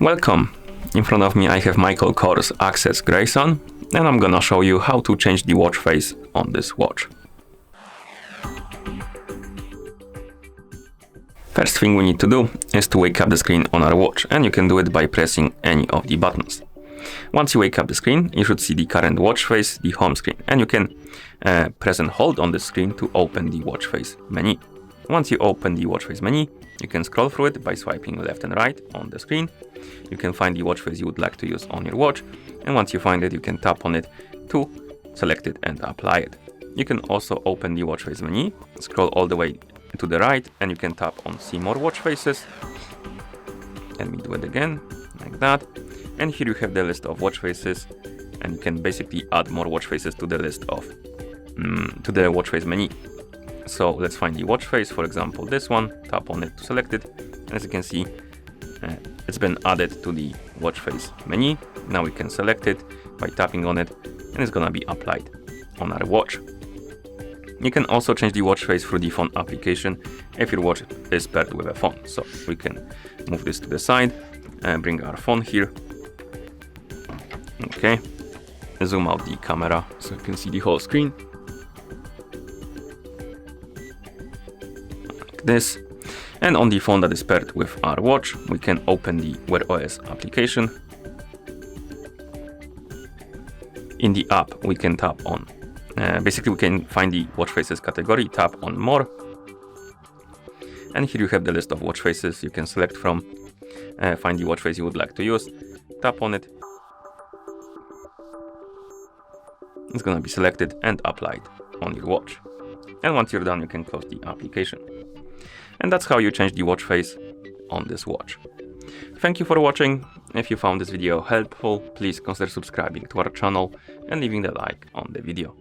Welcome! In front of me I have MICHAEL Kors Access Grayson, and I'm gonna show you how to change the watch face on this watch. First thing we need to do is to wake up the screen on our watch, and you can do it by pressing any of the buttons. Once you wake up the screen, you should see the current watch face, the home screen, and you can press and hold on the screen to open the watch face menu. Once you open the watch face menu, you can scroll through it by swiping left and right on the screen. You can find the watch face you would like to use on your watch, and once you find it, you can tap on it to select it and apply it. You can also open the watch face menu, scroll all the way to the right, and you can tap on see more watch faces. Let me do it again, like that. And here you have the list of watch faces, and you can basically add more watch faces to the list of to the watch face menu. So let's find the watch face, for example this one, tap on it to select it, and as you can see it's been added to the watch face menu. Now we can select it by tapping on it, and it's gonna be applied on our watch. You can also change the watch face through the phone application if your watch is paired with a phone. So we can move this to the side and bring our phone here. Okay, zoom out the camera so you can see the whole screen. This, and on the phone that is paired with our watch, we can open the Wear OS application. In the app we can tap on basically we can find the watch faces category, tap on more, and here you have the list of watch faces you can select from. Find the watch face you would like to use, tap on it, it's gonna be selected and applied on your watch, and once you're done you can close the application. And that's how you change the watch face on this watch. Thank you for watching. If you found this video helpful, please consider subscribing to our channel and leaving the like on the video.